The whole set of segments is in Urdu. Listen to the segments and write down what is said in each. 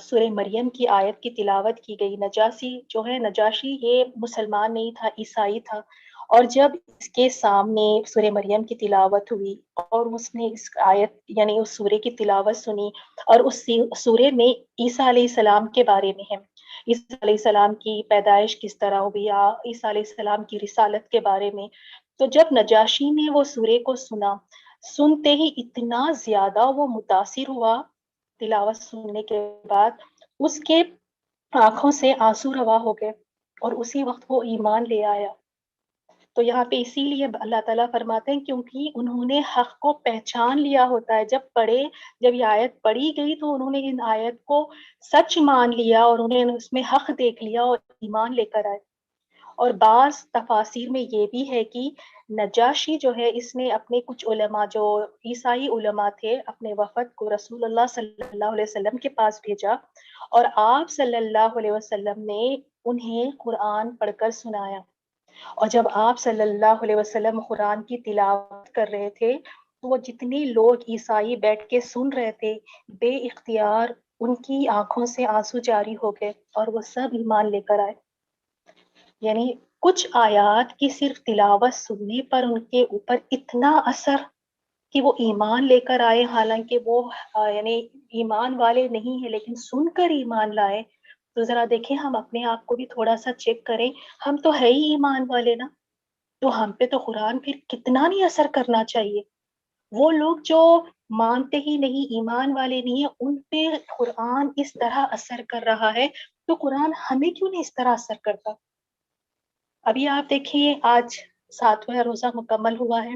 سورہ مریم کی آیت کی تلاوت کی گئی. نجاشی جو ہے، نجاشی یہ مسلمان نہیں تھا، عیسائی تھا. اور جب اس کے سامنے سورہ مریم کی تلاوت ہوئی اور اس نے اس آیت یعنی اس سورے کی تلاوت سنی، اور اس سورے میں عیسیٰ علیہ السلام کے بارے میں ہے، عیسیٰ علیہ السلام کی پیدائش کس طرح ہوئی، یا عیسیٰ علیہ السلام کی رسالت کے بارے میں. تو جب نجاشی نے وہ سورے کو سنا، سنتے ہی اتنا زیادہ وہ متاثر ہوا تلاوت سننے کے بعد، اس کے آنکھوں سے آنسو روا ہو گئے اور اسی وقت وہ ایمان لے آیا. تو یہاں پہ اسی لیے اللہ تعالیٰ فرماتے ہیں کیونکہ انہوں نے حق کو پہچان لیا ہوتا ہے. جب یہ آیت پڑھی گئی تو انہوں نے ان آیت کو سچ مان لیا اور انہوں نے اس میں حق دیکھ لیا اور ایمان لے کر آئے. اور بعض تفاسیر میں یہ بھی ہے کہ نجاشی جو ہے، اس نے اپنے کچھ علماء جو عیسائی علماء تھے، اپنے وفد کو رسول اللہ صلی اللہ علیہ وسلم کے پاس بھیجا، اور آپ صلی اللہ علیہ وسلم نے انہیں قرآن پڑھ کر سنایا. اور جب آپ صلی اللہ علیہ وسلم قرآن کی تلاوت کر رہے تھے تو وہ جتنے لوگ عیسائی بیٹھ کے سن رہے تھے، بے اختیار ان کی آنکھوں سے آنسو جاری ہو گئے اور وہ سب ایمان لے کر آئے. یعنی کچھ آیات کی صرف تلاوت سننے پر ان کے اوپر اتنا اثر کہ وہ ایمان لے کر آئے، حالانکہ وہ یعنی ایمان والے نہیں ہیں لیکن سن کر ایمان لائے. تو ذرا دیکھیں، ہم اپنے آپ کو بھی تھوڑا سا چیک کریں. ہم تو ہے ہی ایمان والے نا، تو ہم پہ تو قرآن پھر کتنا نہیں اثر کرنا چاہیے. وہ لوگ جو مانتے ہی نہیں، ایمان والے نہیں ہیں، ان پہ قرآن اس طرح اثر کر رہا ہے، تو قرآن ہمیں کیوں نہیں اس طرح اثر کرتا. ابھی آپ دیکھیے، آج 7واں روزہ مکمل ہوا ہے.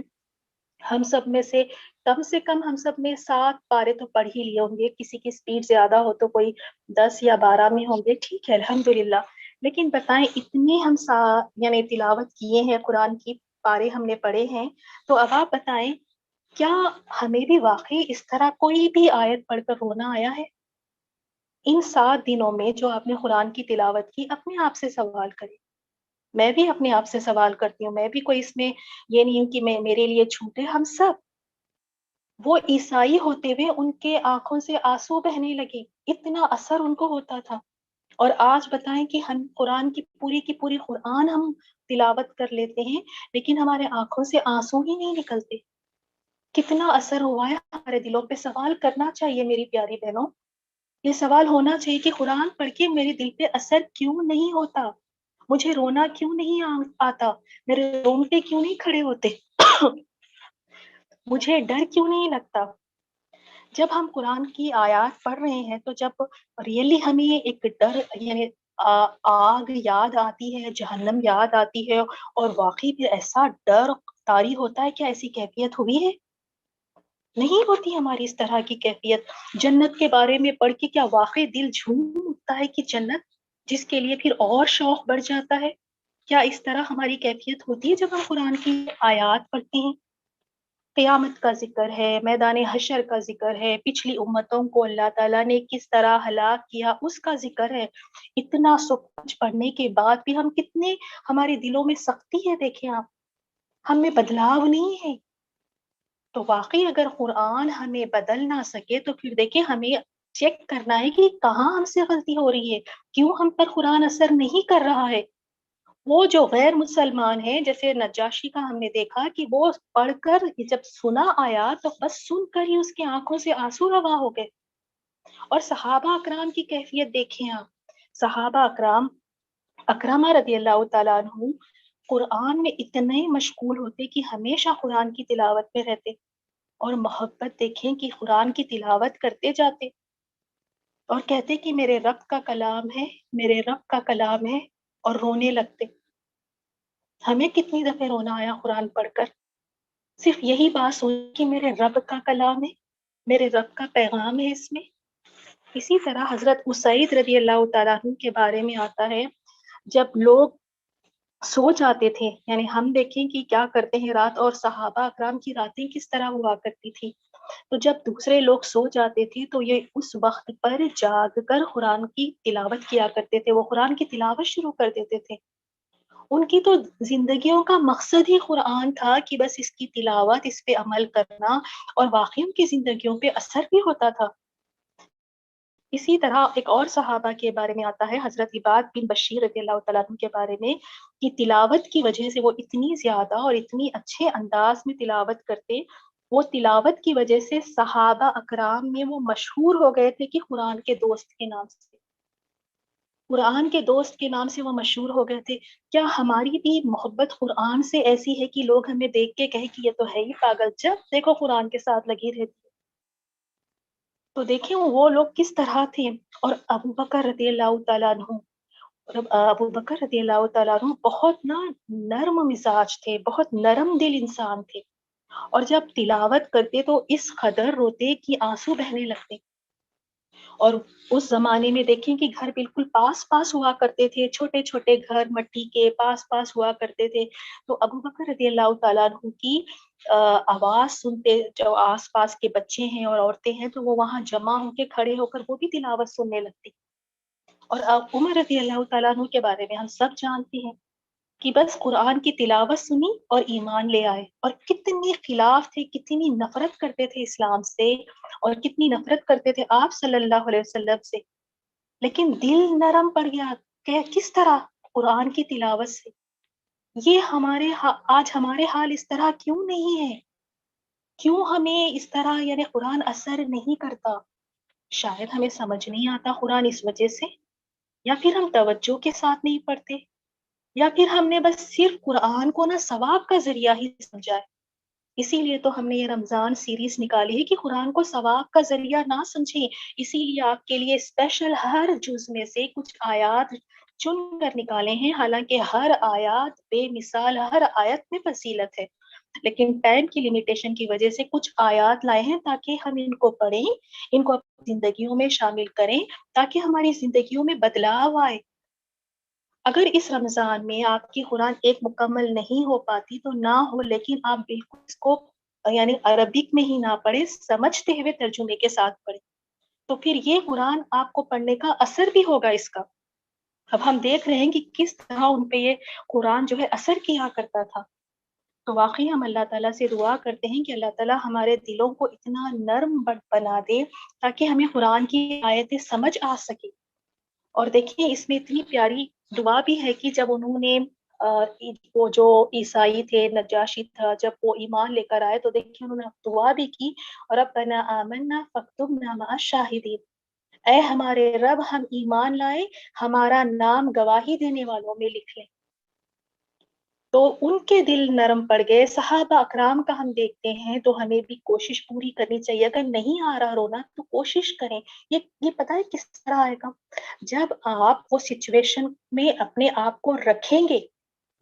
ہم سب میں سے کم ہم سب میں 7 پارے تو پڑھ ہی لیے ہوں گے. کسی کی سپیڈ زیادہ ہو تو کوئی 10 یا 12 میں ہوں گے، ٹھیک ہے الحمدللہ. لیکن بتائیں، اتنے ہم یعنی تلاوت کیے ہیں، قرآن کی پارے ہم نے پڑھے ہیں، تو اب آپ بتائیں کیا ہمیں بھی واقعی اس طرح کوئی بھی آیت پڑھ کر رونا آیا ہے؟ ان 7 دنوں میں جو آپ نے قرآن کی تلاوت کی، اپنے آپ سے سوال کریں. میں بھی اپنے آپ سے سوال کرتی ہوں، میں بھی کوئی اس میں یہ نہیں ہوں کہ میرے لیے چھوٹے. ہم سب وہ عیسائی ہوتے ہوئے ان کے آنکھوں سے آنسو بہنے لگے، اتنا اثر ان کو ہوتا تھا. اور آج بتائیں کہ ہم قرآن کی پوری قرآن ہم تلاوت کر لیتے ہیں لیکن ہمارے آنکھوں سے آنسو ہی نہیں نکلتے. کتنا اثر ہوا ہے ہمارے دلوں پہ. سوال کرنا چاہیے میری پیاری بہنوں، یہ سوال ہونا چاہیے کہ قرآن پڑھ کے میرے دل پہ اثر کیوں نہیں ہوتا، مجھے رونا کیوں نہیں آتا، میرے رونگٹے کیوں نہیں کھڑے ہوتے مجھے ڈر کیوں نہیں لگتا. جب ہم قرآن کی آیات پڑھ رہے ہیں تو جب ریئلی ہمیں ایک ڈر یعنی آگ یاد آتی ہے، جہنم یاد آتی ہے، اور واقعی بھی ایسا ڈر طاری ہوتا ہے. کیا ایسی کیفیت ہوئی ہے؟ نہیں ہوتی ہماری اس طرح کی کیفیت. جنت کے بارے میں پڑھ کے کیا واقعی دل جھوم اٹھتا ہے کہ جنت، جس کے لیے پھر اور شوق بڑھ جاتا ہے؟ کیا اس طرح ہماری کیفیت ہوتی ہے جب ہم قرآن کی آیات پڑھتے ہیں؟ قیامت کا ذکر ہے، میدان حشر کا ذکر ہے، پچھلی امتوں کو اللہ تعالیٰ نے کس طرح ہلاک کیا اس کا ذکر ہے. اتنا سب کچھ پڑھنے کے بعد بھی ہم کتنے، ہمارے دلوں میں سختی ہے. دیکھیں آپ، ہم میں بدلاؤ نہیں ہے. تو واقعی اگر قرآن ہمیں بدل نہ سکے تو پھر دیکھیں ہمیں چیک کرنا ہے کہ کہاں ہم سے غلطی ہو رہی ہے، کیوں ہم پر قرآن اثر نہیں کر رہا ہے. وہ جو غیر مسلمان ہیں، جیسے نجاشی کا ہم نے دیکھا کہ وہ پڑھ کر جب سنا آیا تو بس سن کر ہی اس کی آنکھوں سے آنسو روا ہو گئے. اور صحابہ اکرام کی کیفیت دیکھیں آپ. صحابہ اکرام، اکرمہ رضی اللہ تعالیٰ عنہ قرآن میں اتنے مشغول ہوتے کہ ہمیشہ قرآن کی تلاوت میں رہتے، اور محبت دیکھیں کہ قرآن کی تلاوت کرتے جاتے اور کہتے کہ میرے رب کا کلام ہے، میرے رب کا کلام ہے، اور رونے لگتے. ہمیں کتنی دفعہ رونا آیا قرآن پڑھ کر، صرف یہی بات سوچ کہ میرے رب کا کلام ہے، میرے رب کا پیغام ہے اس میں. اسی طرح حضرت اسید رضی اللہ تعالیٰ عنہ کے بارے میں آتا ہے، جب لوگ سو جاتے تھے، یعنی ہم دیکھیں کہ کیا کرتے ہیں رات، اور صحابہ اکرام کی راتیں کس طرح ہوا کرتی تھی. تو جب دوسرے لوگ سو جاتے تھے تو یہ اس وقت پر جاگ کر قرآن کی تلاوت کیا کرتے تھے. وہ قرآن کی تلاوت شروع کر دیتے تھے. ان کی تو زندگیوں کا مقصد ہی قرآن تھا کہ بس اس کی تلاوت، اس پہ عمل کرنا، اور واقعی ان کی زندگیوں پہ اثر بھی ہوتا تھا. اسی طرح ایک اور صحابہ کے بارے میں آتا ہے، حضرت عباد بن بشیر رضی اللہ تعالیٰ عنہ کے بارے میں، کہ تلاوت کی وجہ سے وہ اتنی زیادہ اور اتنی اچھے انداز میں تلاوت کرتے، وہ تلاوت کی وجہ سے صحابہ اکرام میں وہ مشہور ہو گئے تھے کہ قرآن کے دوست کے نام سے، قرآن کے دوست کے نام سے وہ مشہور ہو گئے تھے۔ کیا ہماری بھی محبت قرآن سے ایسی ہے کہ لوگ ہمیں دیکھ کے کہیں کہ یہ تو ہے ہی پاگل، جب دیکھو قرآن کے ساتھ لگی رہتی ہے؟ تو دیکھیں وہ لوگ کس طرح تھے۔ اور ابو بکر رضی اللہ تعالیٰ عنہ، ابو بکر رضی اللہ تعالیٰ عنہ بہت نرم مزاج تھے، بہت نرم دل انسان تھے، اور جب تلاوت کرتے تو اس قدر روتے کہ آنسو بہنے لگتے۔ اور اس زمانے میں دیکھیں کہ گھر بالکل پاس پاس ہوا کرتے تھے، چھوٹے چھوٹے گھر مٹی کے پاس پاس ہوا کرتے تھے، تو ابو بکر رضی اللہ تعالیٰ عنہ کی آواز سنتے، جو آس پاس کے بچے ہیں اور عورتیں ہیں تو وہ وہاں جمع ہو کے کھڑے ہو کر وہ بھی تلاوت سننے لگتی۔ اور عمر رضی اللہ تعالیٰ عنہ کے بارے میں ہم سب جانتے ہیں کہ بس قرآن کی تلاوت سنی اور ایمان لے آئے، اور کتنی خلاف تھے، کتنی نفرت کرتے تھے اسلام سے، اور کتنی نفرت کرتے تھے آپ صلی اللہ علیہ وسلم سے، لیکن دل نرم پڑ گیا۔ کہ کس طرح؟ قرآن کی تلاوت سے۔ یہ آج ہمارے حال اس طرح کیوں نہیں ہے؟ کیوں ہمیں اس طرح یعنی قرآن اثر نہیں کرتا؟ شاید ہمیں سمجھ نہیں آتا قرآن اس وجہ سے، یا پھر ہم توجہ کے ساتھ نہیں پڑھتے، یا پھر ہم نے بس صرف قرآن کو ثواب کا ذریعہ ہی سمجھا ہے۔ اسی لیے تو ہم نے یہ رمضان سیریز نکالی ہے کہ قرآن کو ثواب کا ذریعہ نہ سمجھیں۔ اسی لیے آپ کے لیے اسپیشل ہر جز میں سے کچھ آیات چن کر نکالے ہیں، حالانکہ ہر آیات بے مثال، ہر آیت میں فضیلت ہے، لیکن ٹائم کی لمیٹیشن کی وجہ سے کچھ آیات لائے ہیں تاکہ ہم ان کو پڑھیں، ان کو اپنی زندگیوں میں شامل کریں، تاکہ ہماری زندگیوں میں بدلاؤ آئے۔ اگر اس رمضان میں آپ کی قرآن ایک مکمل نہیں ہو پاتی تو نہ ہو، لیکن آپ بالکل اس کو یعنی عربک میں ہی نہ پڑھیں، سمجھتے ہوئے ترجمے کے ساتھ پڑھیں، تو پھر یہ قرآن آپ کو پڑھنے کا اثر بھی ہوگا اس کا۔ اب ہم دیکھ رہے ہیں کہ کس طرح ان پہ یہ قرآن جو ہے اثر کیا کرتا تھا۔ تو واقعی ہم اللہ تعالیٰ سے دعا کرتے ہیں کہ اللہ تعالیٰ ہمارے دلوں کو اتنا نرم بنا دے تاکہ ہمیں قرآن کی آیتیں سمجھ آ سکے۔ اور دیکھیں اس میں اتنی پیاری دعا بھی ہے کہ جب انہوں نے وہ جو عیسائی تھے، نجاشی تھا، جب وہ ایمان لے کر آئے تو دیکھیں انہوں نے دعا بھی کی، ربنا آمنا فاکتبنا مع الشاہدین، اے ہمارے رب ہم ایمان لائے، ہمارا نام گواہی دینے والوں میں لکھ لیں۔ تو ان کے دل نرم پڑ گئے۔ صحابہ اکرام کا ہم دیکھتے ہیں تو ہمیں بھی کوشش پوری کرنی چاہیے، اگر نہیں آ رہا رونا تو کوشش کریں۔ یہ پتہ ہے کس طرح آئے گا؟ جب آپ وہ سچویشن میں اپنے آپ کو رکھیں گے،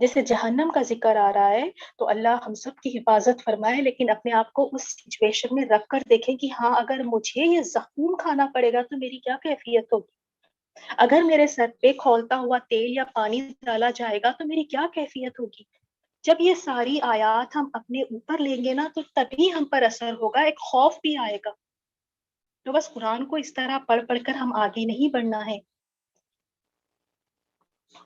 جیسے جہنم کا ذکر آ رہا ہے تو اللہ ہم سب کی حفاظت فرمائے، لیکن اپنے آپ کو اس سچویشن میں رکھ کر دیکھیں کہ ہاں اگر مجھے یہ زخم کھانا پڑے گا تو میری کیا کیفیت ہوگی، اگر میرے سر پہ کھولتا ہوا تیل یا پانی ڈالا جائے گا تو میری کیا کیفیت ہوگی۔ جب یہ ساری آیات ہم اپنے اوپر لیں گے نا تو تبھی ہم پر اثر ہوگا، ایک خوف بھی آئے گا۔ تو بس قرآن کو اس طرح پڑھ پڑھ کر ہم آگے نہیں بڑھنا ہے۔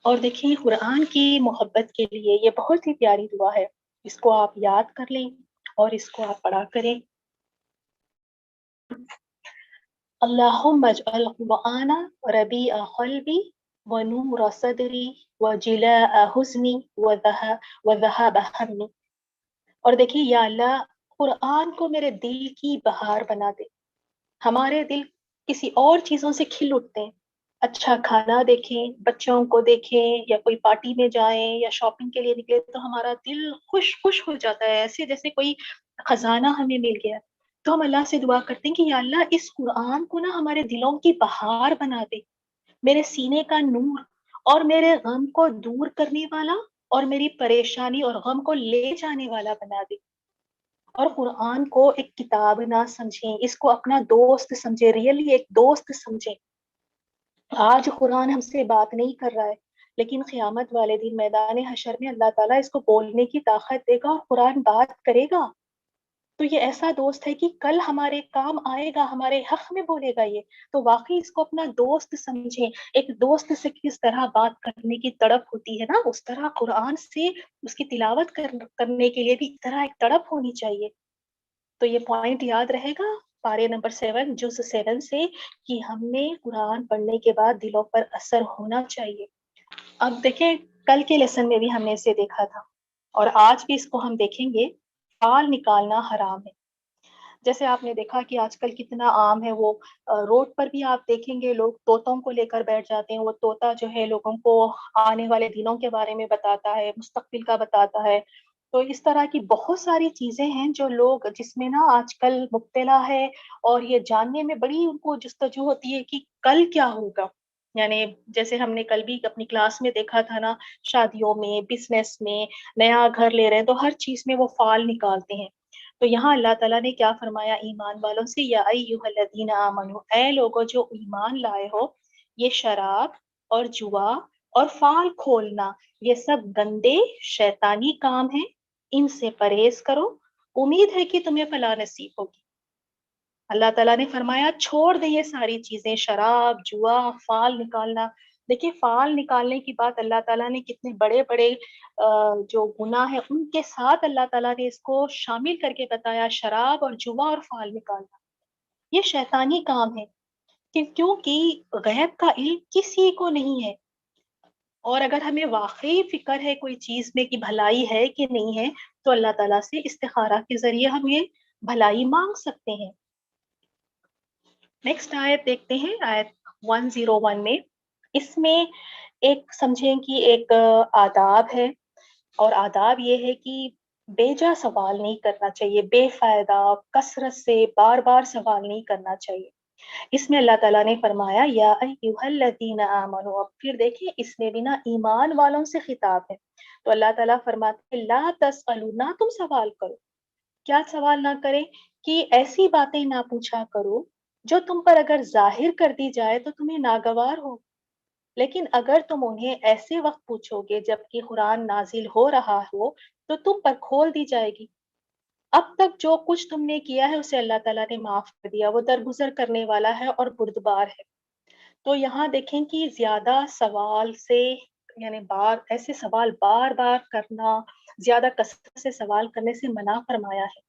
اور دیکھیں قرآن کی محبت کے لیے یہ بہت ہی پیاری دعا ہے، اس کو آپ یاد کر لیں اور اس کو آپ پڑھا کریں۔ اللہم اجعل القرآن ربیع قلبی ونور صدری وجلاء حزنی وذہاب ہمی۔ اور دیکھیں یا اللہ قرآن کو میرے دل کی بہار بنا دے۔ ہمارے دل کسی اور چیزوں سے کھل اٹھتے ہیں، اچھا کھانا دیکھیں، بچوں کو دیکھیں، یا کوئی پارٹی میں جائیں یا شاپنگ کے لیے نکلے تو ہمارا دل خوش خوش ہو جاتا ہے، ایسے جیسے کوئی خزانہ ہمیں مل گیا۔ تو ہم اللہ سے دعا کرتے ہیں کہ یا اللہ اس قرآن کو ہمارے دلوں کی بہار بنا دے، میرے سینے کا نور، اور میرے غم کو دور کرنے والا، اور میری پریشانی اور غم کو لے جانے والا بنا دے۔ اور قرآن کو ایک کتاب نہ سمجھیں، اس کو اپنا دوست سمجھیں، ریئلی ایک دوست سمجھیں۔ آج قرآن ہم سے بات نہیں کر رہا ہے، لیکن قیامت والے دن میدان حشر میں اللہ تعالیٰ اس کو بولنے کی طاقت دے گا اور قرآن بات کرے گا۔ تو یہ ایسا دوست ہے کہ کل ہمارے کام آئے گا، ہمارے حق میں بولے گا یہ، تو واقعی اس کو اپنا دوست سمجھیں۔ ایک دوست سے کس طرح بات کرنے کی تڑپ ہوتی ہے نا، اس طرح قرآن سے اس کی تلاوت کرنے کے لیے بھی اس طرح ایک تڑپ ہونی چاہیے۔ تو یہ پوائنٹ یاد رہے گا پارے نمبر 7 جز 7 سے کہ ہم نے قرآن پڑھنے کے بعد دلوں پر اثر ہونا چاہیے۔ اب دیکھیں کل کے لیسن میں بھی ہم نے اسے دیکھا تھا اور آج بھی اس کو ہم دیکھیں گے، فال نکالنا حرام ہے۔ جیسے آپ نے دیکھا کہ آج کل کتنا عام ہے، وہ روڈ پر بھی آپ دیکھیں گے لوگ طوطوں کو لے کر بیٹھ جاتے ہیں، وہ طوطا جو ہے لوگوں کو آنے والے دنوں کے بارے میں بتاتا ہے، مستقبل کا بتاتا ہے۔ تو اس طرح کی بہت ساری چیزیں ہیں جو لوگ جس میں نا آج کل مبتلا ہے، اور یہ جاننے میں بڑی ان کو جستجو ہوتی ہے کہ کل کیا ہوگا۔ یعنی جیسے ہم نے کل بھی اپنی کلاس میں دیکھا تھا نا، شادیوں میں، بزنس میں، نیا گھر لے رہے ہیں تو ہر چیز میں وہ فال نکالتے ہیں۔ تو یہاں اللہ تعالیٰ نے کیا فرمایا ایمان والوں سے، یا ایھا الذین آمنو، اے لوگوں جو ایمان لائے ہو، یہ شراب اور جوا اور فال کھولنا یہ سب گندے شیطانی کام ہیں، ان سے پرہیز کرو، امید ہے کہ تمہیں فلاح نصیب ہوگی۔ اللہ تعالیٰ نے فرمایا چھوڑ دیں یہ ساری چیزیں، شراب، جوا، فال نکالنا۔ دیکھیے فال نکالنے کی بات اللہ تعالیٰ نے کتنے بڑے بڑے جو گناہ ہے ان کے ساتھ اللہ تعالیٰ نے اس کو شامل کر کے بتایا، شراب اور جوا اور فال نکالنا یہ شیطانی کام ہے، کیونکہ غیب کا علم کسی کو نہیں ہے، اور اگر ہمیں واقعی فکر ہے کوئی چیز میں کہ بھلائی ہے کہ نہیں ہے تو اللہ تعالیٰ سے استخارہ کے ذریعے ہم یہ بھلائی مانگ سکتے ہیں۔ نیکسٹ آیت دیکھتے ہیں، آیت 101 میں، اس میں ایک سمجھیں کہ ایک آداب ہے، اور آداب یہ ہے کہ بیجا سوال نہیں کرنا چاہیے، بے فائدہ کثرت سے بار بار سوال نہیں کرنا چاہیے۔ اس میں اللہ تعالیٰ نے فرمایا یا ایھا الذین آمنوا، اب پھر دیکھیں اس میں بھی نا ایمان والوں سے خطاب ہے، تو اللہ تعالیٰ فرماتے ہیں لا تسألوا، نہ تم سوال کرو۔ کیا سوال نہ کریں؟ کہ ایسی باتیں نہ پوچھا کرو جو تم پر اگر ظاہر کر دی جائے تو تمہیں ناگوار ہو، لیکن اگر تم انہیں ایسے وقت پوچھو گے جبکہ قرآن نازل ہو رہا ہو تو تم پر کھول دی جائے گی۔ اب تک جو کچھ تم نے کیا ہے اسے اللہ تعالیٰ نے معاف کر دیا، وہ درگزر کرنے والا ہے اور بردبار ہے۔ تو یہاں دیکھیں کہ زیادہ سوال سے، یعنی ایسے سوال بار بار کرنا، زیادہ کثرت سے سوال کرنے سے منع فرمایا ہے،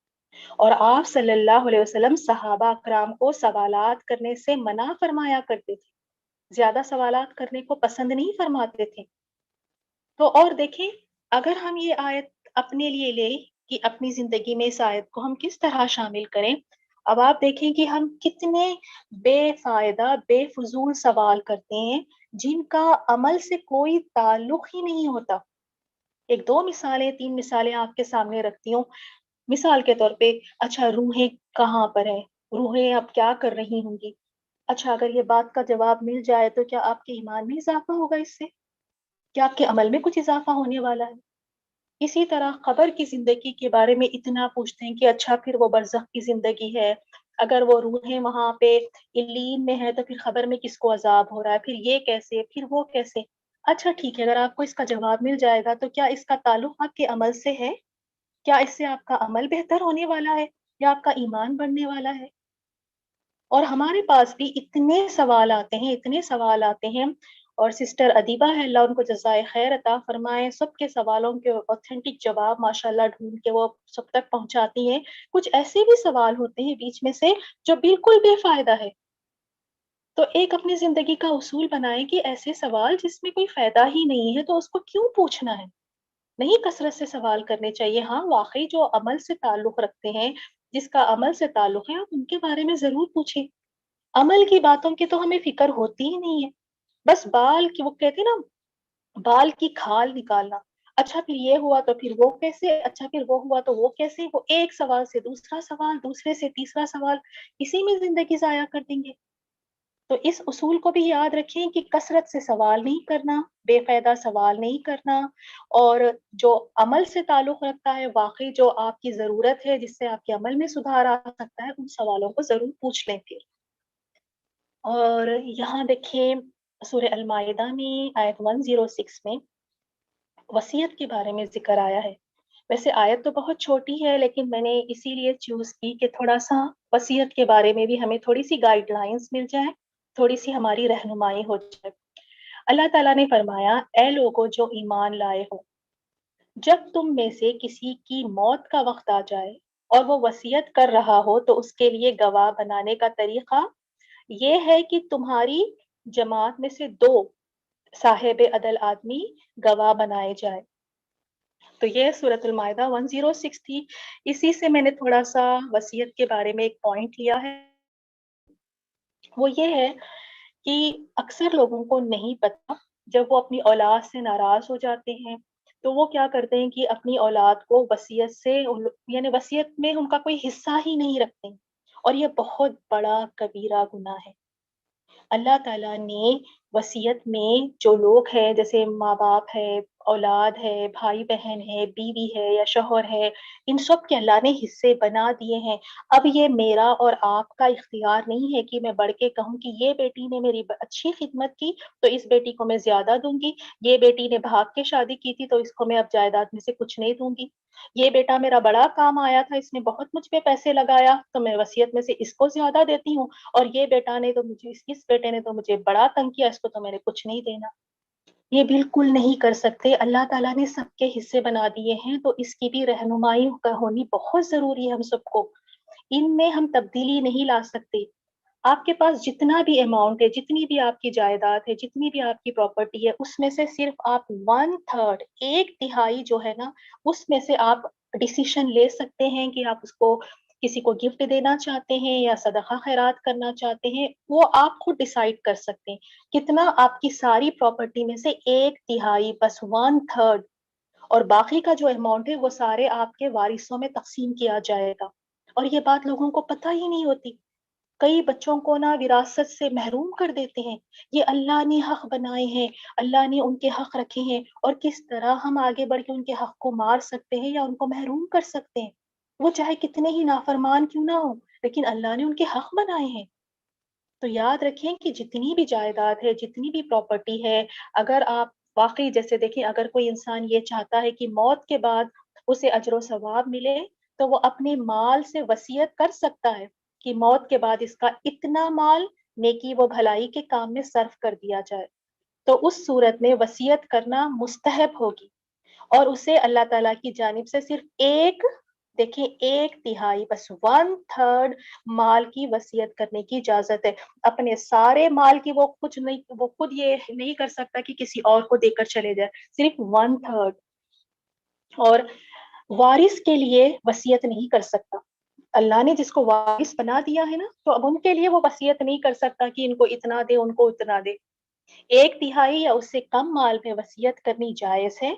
اور آپ صلی اللہ علیہ وسلم صحابہ اکرام کو سوالات کرنے سے منع فرمایا کرتے تھے، زیادہ سوالات کرنے کو پسند نہیں فرماتے تھے۔ تو اور دیکھیں اگر ہم یہ آیت اپنے لیے لیں کہ اپنی زندگی میں اس آیت کو ہم کس طرح شامل کریں، اب آپ دیکھیں کہ ہم کتنے بے فائدہ بے فضول سوال کرتے ہیں جن کا عمل سے کوئی تعلق ہی نہیں ہوتا۔ ایک دو مثالیں، تین مثالیں آپ کے سامنے رکھتی ہوں۔ مثال کے طور پہ، اچھا روحیں کہاں پر ہیں، روحیں اب کیا کر رہی ہوں گی؟ اچھا اگر یہ بات کا جواب مل جائے تو کیا آپ کے ایمان میں اضافہ ہوگا اس سے؟ کیا آپ کے عمل میں کچھ اضافہ ہونے والا ہے؟ اسی طرح قبر کی زندگی کے بارے میں اتنا پوچھتے ہیں کہ اچھا پھر وہ برزخ کی زندگی ہے، اگر وہ روحیں وہاں پہ علیین میں ہے تو پھر خبر میں کس کو عذاب ہو رہا ہے، پھر یہ کیسے، پھر وہ کیسے؟ اچھا ٹھیک ہے، اگر آپ کو اس کا جواب مل جائے گا تو کیا اس کا تعلق آپ کے عمل سے ہے؟ کیا اس سے آپ کا عمل بہتر ہونے والا ہے یا آپ کا ایمان بڑھنے والا ہے؟ اور ہمارے پاس بھی اتنے سوال آتے ہیں، اتنے سوال آتے ہیں، اور سسٹر ادیبہ ہے اللہ ان کو جزائے خیر عطا فرمائے، سب کے سوالوں کے اوتھینٹک جواب ماشاءاللہ ڈھونڈ کے وہ سب تک پہنچاتی ہیں۔ کچھ ایسے بھی سوال ہوتے ہیں بیچ میں سے جو بالکل بے فائدہ ہے، تو ایک اپنی زندگی کا اصول بنائیں کہ ایسے سوال جس میں کوئی فائدہ ہی نہیں ہے تو اس کو کیوں پوچھنا ہے؟ نہیں کثرت سے سوال کرنے چاہیے۔ ہاں واقعی جو عمل سے تعلق رکھتے ہیں، جس کا عمل سے تعلق ہے، آپ ان کے بارے میں ضرور پوچھیں۔ عمل کی باتوں کی تو ہمیں فکر ہوتی ہی نہیں ہے، بس بال کی، وہ کہتے ہیں نا، بال کی کھال نکالنا۔ اچھا پھر یہ ہوا تو پھر وہ کیسے، اچھا پھر وہ ہوا تو وہ کیسے، وہ ایک سوال سے دوسرا سوال، دوسرے سے تیسرا سوال، اسی میں زندگی ضائع کر دیں گے۔ تو اس اصول کو بھی یاد رکھیں کہ کثرت سے سوال نہیں کرنا، بے فائدہ سوال نہیں کرنا، اور جو عمل سے تعلق رکھتا ہے، واقعی جو آپ کی ضرورت ہے جس سے آپ کے عمل میں سدھار آ سکتا ہے، ان سوالوں کو ضرور پوچھ لیں پھر۔ اور یہاں دیکھیں سورہ المائدہ میں آیت 106 میں وصیت کے بارے میں ذکر آیا ہے۔ ویسے آیت تو بہت چھوٹی ہے لیکن میں نے اسی لیے چوز کی کہ تھوڑا سا وصیت کے بارے میں بھی ہمیں تھوڑی سی گائیڈ لائنز مل جائیں، تھوڑی سی ہماری رہنمائی ہو جائے۔ اللہ تعالیٰ نے فرمایا اے لوگوں جو ایمان لائے ہو، جب تم میں سے کسی کی موت کا وقت آ جائے اور وہ وصیت کر رہا ہو تو اس کے لیے گواہ بنانے کا طریقہ یہ ہے کہ تمہاری جماعت میں سے 2 صاحب عدل آدمی گواہ بنائے جائے. تو یہ سورۃ المائدہ 106 تھی. اسی سے میں نے تھوڑا سا وصیت کے بارے میں ایک پوائنٹ لیا ہے. وہ یہ ہے کہ اکثر لوگوں کو نہیں پتا، جب وہ اپنی اولاد سے ناراض ہو جاتے ہیں تو وہ کیا کرتے ہیں کہ اپنی اولاد کو وصیت سے یعنی وصیت میں ان کا کوئی حصہ ہی نہیں رکھتے، اور یہ بہت بڑا کبیرہ گناہ ہے. اللہ تعالیٰ نے وصیت میں جو لوگ ہیں جیسے ماں باپ ہے، اولاد ہے، بھائی بہن ہے، بیوی ہے یا شوہر ہے، ان سب کے اللہ نے حصے بنا دیے ہیں. اب یہ میرا اور آپ کا اختیار نہیں ہے کہ میں بڑھ کے کہوں کہ یہ بیٹی نے میری اچھی خدمت کی تو اس بیٹی کو میں زیادہ دوں گی، یہ بیٹی نے بھاگ کے شادی کی تھی تو اس کو میں اب جائیداد میں سے کچھ نہیں دوں گی، یہ بیٹا میرا بڑا کام آیا تھا، اس نے بہت مجھ پہ پیسے لگایا تو میں وصیت میں سے اس کو زیادہ دیتی ہوں، اور یہ بیٹا نے تو مجھے اس بیٹے نے تو مجھے بڑا تنگ کیا، اس کو تو میں نے کچھ نہیں دینا. یہ بالکل نہیں کر سکتے. اللہ تعالیٰ نے سب کے حصے بنا دیے ہیں، تو اس کی بھی رہنمائی ہونی بہت ضروری ہے ہم سب کو. ان میں ہم تبدیلی نہیں لا سکتے. آپ کے پاس جتنا بھی اماؤنٹ ہے، جتنی بھی آپ کی جائیداد ہے، جتنی بھی آپ کی پراپرٹی ہے، اس میں سے صرف آپ 1/3 1/3 جو ہے نا، اس میں سے آپ ڈیسیشن لے سکتے ہیں کہ آپ اس کو کسی کو گفٹ دینا چاہتے ہیں یا صدقہ خیرات کرنا چاہتے ہیں. وہ آپ خود ڈیسائیڈ کر سکتے ہیں کتنا آپ کی ساری پراپرٹی میں سے 1/3 بس 1/3، اور باقی کا جو اماؤنٹ ہے وہ سارے آپ کے وارثوں میں تقسیم کیا جائے گا. اور یہ بات لوگوں کو پتہ ہی نہیں ہوتی. کئی بچوں کو نا وراثت سے محروم کر دیتے ہیں. یہ اللہ نے حق بنائے ہیں، اللہ نے ان کے حق رکھے ہیں، اور کس طرح ہم آگے بڑھ کے ان کے حق کو مار سکتے ہیں یا ان کو محروم کر سکتے ہیں. وہ چاہے کتنے ہی نافرمان کیوں نہ ہو، لیکن اللہ نے ان کے حق بنائے ہیں. تو یاد رکھیں کہ جتنی بھی جائیداد ہے، جتنی بھی پراپرٹی ہے، اگر آپ واقعی جیسے دیکھیں، اگر کوئی انسان یہ چاہتا ہے کہ موت کے بعد اسے اجر و ثواب ملے تو وہ اپنے مال سے وصیت کر سکتا ہے کہ موت کے بعد اس کا اتنا مال نیکی و بھلائی کے کام میں صرف کر دیا جائے. تو اس صورت میں وصیت کرنا مستحب ہوگی، اور اسے اللہ تعالیٰ کی جانب سے صرف دیکھیں 1/3 بس 1/3 مال کی وصیت کرنے کی اجازت ہے. اپنے سارے مال کی وہ خود یہ نہیں کر سکتا کہ کسی اور کو دے کر چلے جائے، صرف 1/3. اور وارث کے لیے وصیت نہیں کر سکتا. اللہ نے جس کو وارث بنا دیا ہے نا، تو اب ان کے لیے وہ وصیت نہیں کر سکتا کہ ان کو اتنا دے، ان کو اتنا دے. 1/3 یا اس سے کم مال میں وصیت کرنی جائز ہے.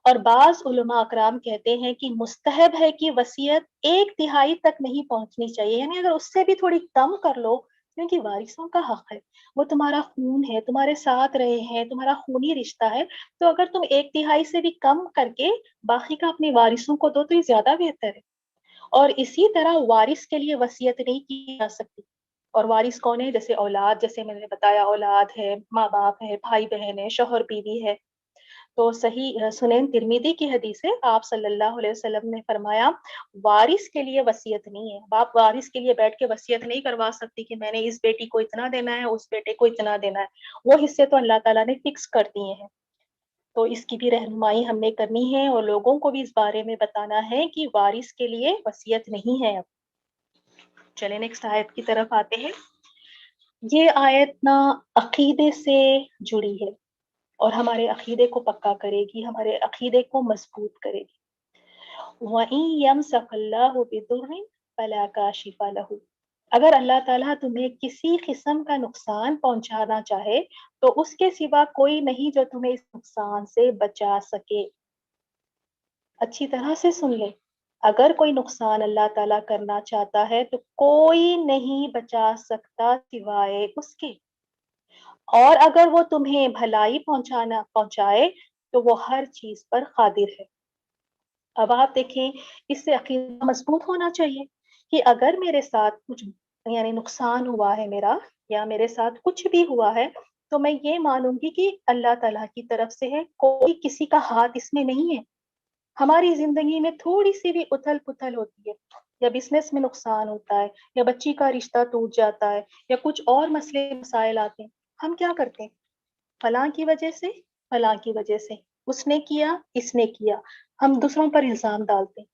اور بعض علماء اکرام کہتے ہیں کہ مستحب ہے کہ وصیت 1/3 تک نہیں پہنچنی چاہیے، یعنی اگر اس سے بھی تھوڑی کم کر لو، کیونکہ وارثوں کا حق ہے، وہ تمہارا خون ہے، تمہارے ساتھ رہے ہیں، تمہارا خونی رشتہ ہے. تو اگر تم 1/3 سے بھی کم کر کے باقی کا اپنے وارثوں کو دو تو یہ زیادہ بہتر ہے. اور اسی طرح وارث کے لیے وصیت نہیں کی جا سکتی. اور وارث کون ہے؟ جیسے اولاد، جیسے میں نے بتایا، اولاد ہے، ماں باپ ہے، بھائی بہن ہے، شوہر بیوی ہے. تو صحیح سنن ترمذی کی حدیث ہے، آپ صلی اللہ علیہ وسلم نے فرمایا وارث کے لیے وصیت نہیں ہے. باپ وارث کے لیے بیٹھ کے وصیت نہیں کروا سکتی کہ میں نے اس بیٹی کو اتنا دینا ہے، اس بیٹے کو اتنا دینا ہے. وہ حصے تو اللہ تعالیٰ نے فکس کر دیے ہیں. تو اس کی بھی رہنمائی ہم نے کرنی ہے اور لوگوں کو بھی اس بارے میں بتانا ہے کہ وارث کے لیے وصیت نہیں ہے. اب چلیں نیکسٹ آیت کی طرف آتے ہیں. یہ آیت نا عقیدے سے جڑی ہے اور ہمارے عقیدے کو پکا کرے گی، ہمارے عقیدے کو مضبوط کرے گی. وَإِن يَمْسَسْكَ اللَّهُ بِضُرٍّ فَلَا كَاشِفَ لَهُ. اگر اللہ تعالیٰ تمہیں کسی قسم کا نقصان پہنچانا چاہے تو اس کے سوا کوئی نہیں جو تمہیں اس نقصان سے بچا سکے. اچھی طرح سے سن لیں، اگر کوئی نقصان اللہ تعالیٰ کرنا چاہتا ہے تو کوئی نہیں بچا سکتا سوائے اس کے. اور اگر وہ تمہیں بھلائی پہنچائے تو وہ ہر چیز پر قادر ہے. اب آپ دیکھیں، اس سے عقیدہ مضبوط ہونا چاہیے کہ اگر میرے ساتھ کچھ یعنی نقصان ہوا ہے میرا، یا میرے ساتھ کچھ بھی ہوا ہے، تو میں یہ مانوں گی کہ اللہ تعالیٰ کی طرف سے ہے، کوئی کسی کا ہاتھ اس میں نہیں ہے. ہماری زندگی میں تھوڑی سی بھی اتھل پتھل ہوتی ہے، یا بزنس میں نقصان ہوتا ہے، یا بچی کا رشتہ ٹوٹ جاتا ہے، یا کچھ اور مسئلے مسائل آتے ہیں، ہم کیا کرتے ہیں؟ فلاں کی وجہ سے، فلاں کی وجہ سے، اس نے کیا، اس نے کیا، ہم دوسروں پر الزام ڈالتے ہیں.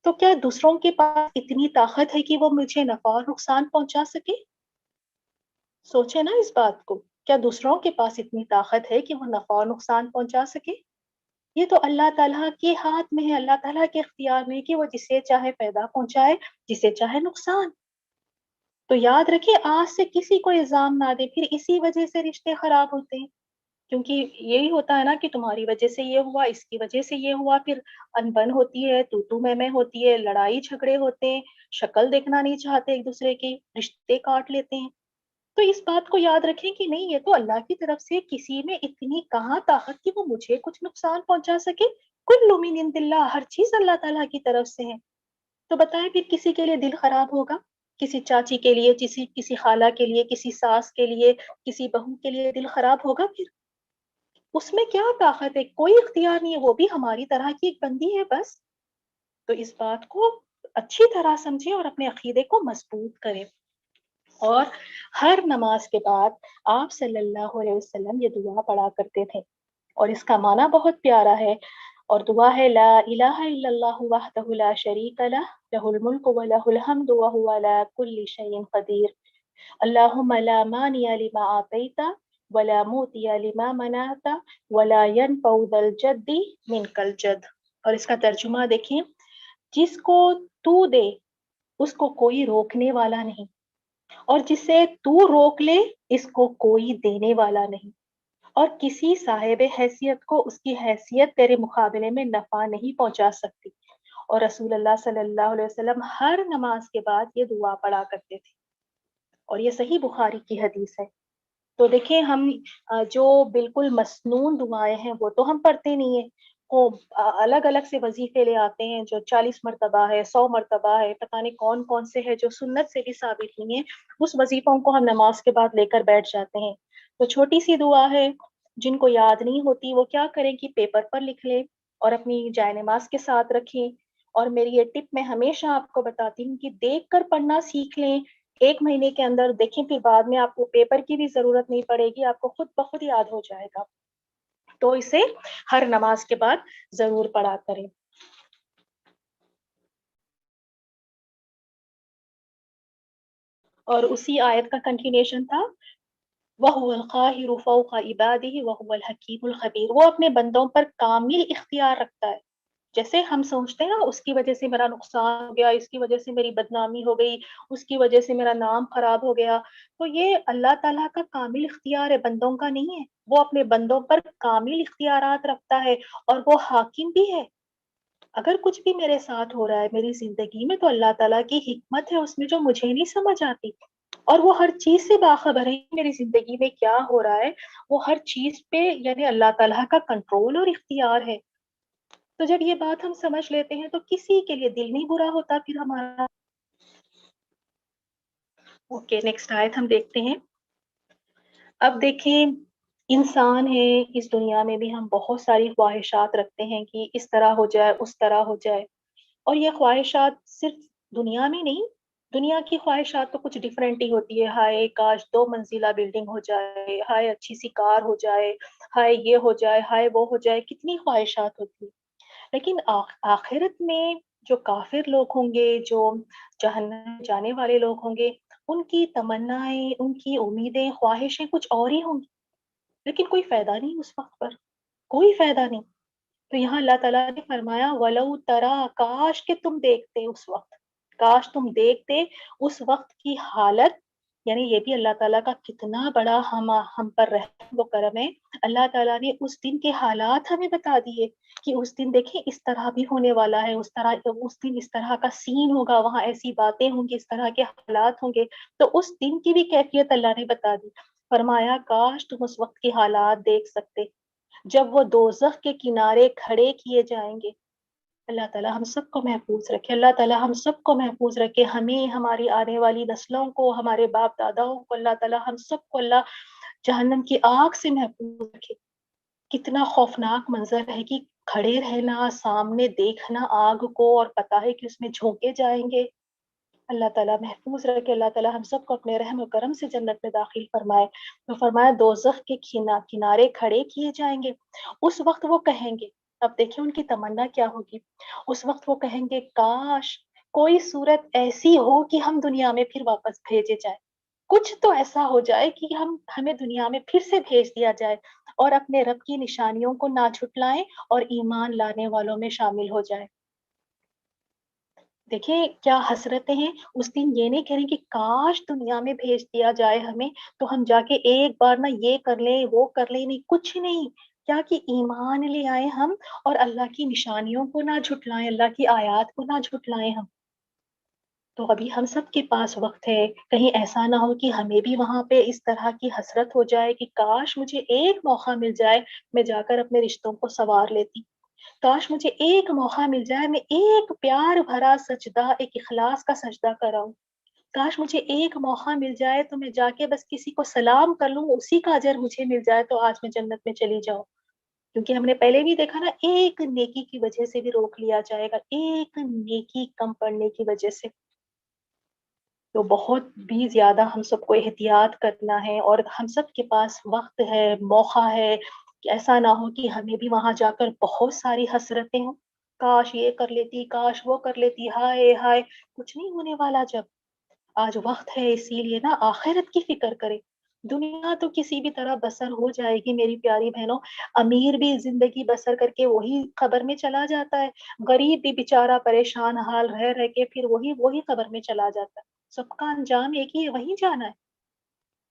تو کیا دوسروں کے پاس اتنی طاقت ہے کہ وہ مجھے نفع اور نقصان پہنچا سکے؟ سوچے نا اس بات کو، کیا دوسروں کے پاس اتنی طاقت ہے کہ وہ نفع اور نقصان پہنچا سکے؟ یہ تو اللہ تعالیٰ کے ہاتھ میں ہے، اللہ تعالیٰ کے اختیار میں ہے کہ وہ جسے چاہے فائدہ پہنچائے، جسے چاہے نقصان۔ تو یاد رکھیں، آج سے کسی کو الزام نہ دے، پھر اسی وجہ سے رشتے خراب ہوتے ہیں، کیونکہ یہی ہوتا ہے نا کہ تمہاری وجہ سے یہ ہوا، اس کی وجہ سے یہ ہوا، پھر انبن ہوتی ہے، تو میں ہوتی ہے، لڑائی جھگڑے ہوتے ہیں، شکل دیکھنا نہیں چاہتے ایک دوسرے کی، رشتے کاٹ لیتے ہیں۔ تو اس بات کو یاد رکھیں کہ نہیں، یہ تو اللہ کی طرف سے، کسی میں اتنی کہاں طاقت کہ وہ مجھے کچھ نقصان پہنچا سکے۔ کل من عند اللہ، ہر چیز اللہ تعالیٰ کی طرف سے ہے۔ تو بتائیں پھر کسی کے لیے دل خراب ہوگا؟ کسی چاچی کے لیے، کسی خالہ کے لیے، کسی ساس کے لیے، کسی بہو کے لیے دل خراب ہوگا؟ پھر اس میں کیا طاقت ہے؟ کوئی اختیار نہیں ہے، وہ بھی ہماری طرح کی ایک بندی ہے بس۔ تو اس بات کو اچھی طرح سمجھیں اور اپنے عقیدے کو مضبوط کریں۔ اور ہر نماز کے بعد آپ صلی اللہ علیہ وسلم یہ دعا پڑھا کرتے تھے، اور اس کا معنی بہت پیارا ہے، اور دعا ہے لا الہ الا اللہ وحدہ لا شریک لہ، لہ الملک و لہ الحمد وہو علی کل شیء قدیر، اللہم لا مانع لما آتیت ولا موتی لما منعت ولا ينفع ذا الجد منک الجد۔ اور اس کا ترجمہ دیکھیں، جس کو تو دے اس کو کوئی روکنے والا نہیں، اور جسے تو روک لے اس کو کوئی دینے والا نہیں، اور کسی صاحب حیثیت کو اس کی حیثیت تیرے مقابلے میں نفع نہیں پہنچا سکتی۔ اور رسول اللہ صلی اللہ علیہ وسلم ہر نماز کے بعد یہ دعا پڑھا کرتے تھے، اور یہ صحیح بخاری کی حدیث ہے۔ تو دیکھیں، ہم جو بالکل مسنون دعائیں ہیں وہ تو ہم پڑھتے نہیں ہیں، وہ الگ الگ سے وظیفے لے آتے ہیں جو 40 مرتبہ ہے، 100 مرتبہ ہے، پتہ نہیں کون کون سے ہے جو سنت سے بھی ثابت نہیں ہے، اس وظیفوں کو ہم نماز کے بعد لے کر بیٹھ جاتے ہیں۔ تو چھوٹی سی دعا ہے، جن کو یاد نہیں ہوتی وہ کیا کریں کہ پیپر پر لکھ لیں اور اپنی جائے نماز کے ساتھ رکھیں۔ اور میری یہ ٹپ میں ہمیشہ آپ کو بتاتی ہوں کہ دیکھ کر پڑھنا سیکھ لیں، 1 مہینے کے اندر دیکھیں، پھر بعد میں آپ کو پیپر کی بھی ضرورت نہیں پڑے گی، آپ کو خود بخود یاد ہو جائے گا۔ تو اسے ہر نماز کے بعد ضرور پڑھا کریں۔ اور اسی آیت کا کنٹینیوشن تھا، وَهُوَ الْقَاهِرُ فَوْقَ عِبَادِهِ وَهُوَ الْحَكِيمُ الْخَبِيرُ، وہ اپنے بندوں پر کامل اختیار رکھتا ہے۔ جیسے ہم سوچتے ہیں نا، اس کی وجہ سے میرا نقصان ہو گیا، اس کی وجہ سے میری بدنامی ہو گئی، اس کی وجہ سے میرا نام خراب ہو گیا، تو یہ اللہ تعالیٰ کا کامل اختیار ہے، بندوں کا نہیں ہے۔ وہ اپنے بندوں پر کامل اختیارات رکھتا ہے، اور وہ حاکم بھی ہے۔ اگر کچھ بھی میرے ساتھ ہو رہا ہے میری زندگی میں، تو اللہ تعالیٰ کی حکمت ہے اس میں، جو مجھے نہیں سمجھ آتی، اور وہ ہر چیز سے باخبر ہے، میری زندگی میں کیا ہو رہا ہے، وہ ہر چیز پہ یعنی اللہ تعالیٰ کا کنٹرول اور اختیار ہے۔ تو جب یہ بات ہم سمجھ لیتے ہیں تو کسی کے لیے دل نہیں برا ہوتا پھر ہمارا۔ اوکے، نیکسٹ آیت ہم دیکھتے ہیں۔ اب دیکھیں، انسان ہے، اس دنیا میں بھی ہم بہت ساری خواہشات رکھتے ہیں کہ اس طرح ہو جائے، اس طرح ہو جائے، اور یہ خواہشات صرف دنیا میں نہیں، دنیا کی خواہشات تو کچھ ڈفرینٹ ہی ہوتی ہے، ہائے کاش 2 منزلہ بلڈنگ ہو جائے، ہائے اچھی سی کار ہو جائے، ہائے یہ ہو جائے، ہائے وہ ہو جائے، کتنی خواہشات ہوتی ہیں۔ لیکن آخرت میں جو کافر لوگ ہوں گے، جو جہنم جانے والے لوگ ہوں گے، ان کی تمنائیں، ان کی امیدیں، خواہشیں کچھ اور ہی ہوں گی، لیکن کوئی فائدہ نہیں اس وقت پر، کوئی فائدہ نہیں۔ تو یہاں اللہ تعالیٰ نے فرمایا وَلَوْ تَرَا، کاش کہ تم دیکھتے اس وقت، کاش تم دیکھتے اس وقت کی حالت، یعنی یہ بھی اللہ تعالیٰ کا کتنا بڑا ہم پر رحم و کرم ہے۔ اللہ تعالیٰ نے اس دن کے حالات ہمیں بتا دیے کہ اس دن دیکھیں اس طرح بھی ہونے والا ہے، اس دن اس طرح کا سین ہوگا، وہاں ایسی باتیں ہوں گی، اس طرح کے حالات ہوں گے۔ تو اس دن کی بھی کیفیت اللہ نے بتا دی۔ فرمایا کاش تم اس وقت کے حالات دیکھ سکتے، جب وہ دوزخ کے کنارے کھڑے کیے جائیں گے۔ اللہ تعالیٰ ہم سب کو محفوظ رکھے، اللہ تعالیٰ ہم سب کو محفوظ رکھے، ہمیں، ہماری آنے والی نسلوں کو، ہمارے باپ داداؤں کو، اللہ تعالیٰ ہم سب کو اللہ جہنم کی آگ سے محفوظ رکھے۔ کتنا خوفناک منظر ہے کہ کھڑے رہنا، سامنے دیکھنا آگ کو، اور پتا ہے کہ اس میں جھونکے جائیں گے۔ اللہ تعالیٰ محفوظ رکھے، اللہ تعالیٰ ہم سب کو اپنے رحم و کرم سے جنت میں داخل فرمائے۔ تو فرمایا دوزخ کے کنارے کھڑے کیے جائیں گے، اس وقت وہ کہیں گے اب دیکھیں ان کی تمنا کیا ہوگی. اس وقت وہ کہیں گے کاش کوئی صورت ایسی ہو کہ ہم دنیا میں پھر واپس بھیجے جائیں. کچھ تو ایسا ہو جائے کہ ہمیں دنیا میں پھر سے بھیج دیا جائے اور اپنے رب کی نشانیوں کو نہ جھٹلائیں اور ایمان لانے والوں میں شامل ہو جائے. دیکھیں کیا حسرتیں ہیں. اس دن یہ نہیں کہہ رہے کہ کاش دنیا میں بھیج دیا جائے ہمیں تو ہم جا کے ایک بار نہ یہ کر لیں وہ کر لیں. نہیں، کچھ نہیں. کیا کہ ایمان لے آئے ہم اور اللہ کی نشانیوں کو نہ جھٹلائیں، اللہ کی آیات کو نہ جھٹلائیں ہم. تو ابھی ہم سب کے پاس وقت ہے. کہیں ایسا نہ ہو کہ ہمیں بھی وہاں پہ اس طرح کی حسرت ہو جائے کہ کاش مجھے ایک موقع مل جائے میں جا کر اپنے رشتوں کو سنوار لیتی. کاش مجھے ایک موقع مل جائے میں ایک پیار بھرا سجدہ، ایک اخلاص کا سجدہ کراؤں. کاش مجھے ایک موقع مل جائے تو میں جا کے بس کسی کو سلام کر لوں، اسی کا اجر مجھے مل جائے تو آج میں جنت میں چلی جاؤں. کیونکہ ہم نے پہلے بھی دیکھا نا، ایک نیکی کی وجہ سے بھی روک لیا جائے گا، ایک نیکی کم پڑنے کی وجہ سے. تو بہت بھی زیادہ ہم سب کو احتیاط کرنا ہے اور ہم سب کے پاس وقت ہے، موقع ہے کہ ایسا نہ ہو کہ ہمیں بھی وہاں جا کر بہت ساری حسرتیں ہوں. کاش یہ کر لیتی، کاش وہ کر لیتی، ہائے ہائے. کچھ نہیں ہونے والا. جب آج وقت ہے اسی لیے نا آخرت کی فکر کرے. دنیا تو کسی بھی طرح بسر ہو جائے گی میری پیاری بہنوں. امیر بھی زندگی بسر کر کے وہی قبر میں چلا جاتا ہے، غریب بھی بیچارہ پریشان حال رہ رہ کے پھر وہی قبر میں چلا جاتا ہے. سب کا انجام ایک ہی ہے، وہی جانا ہے.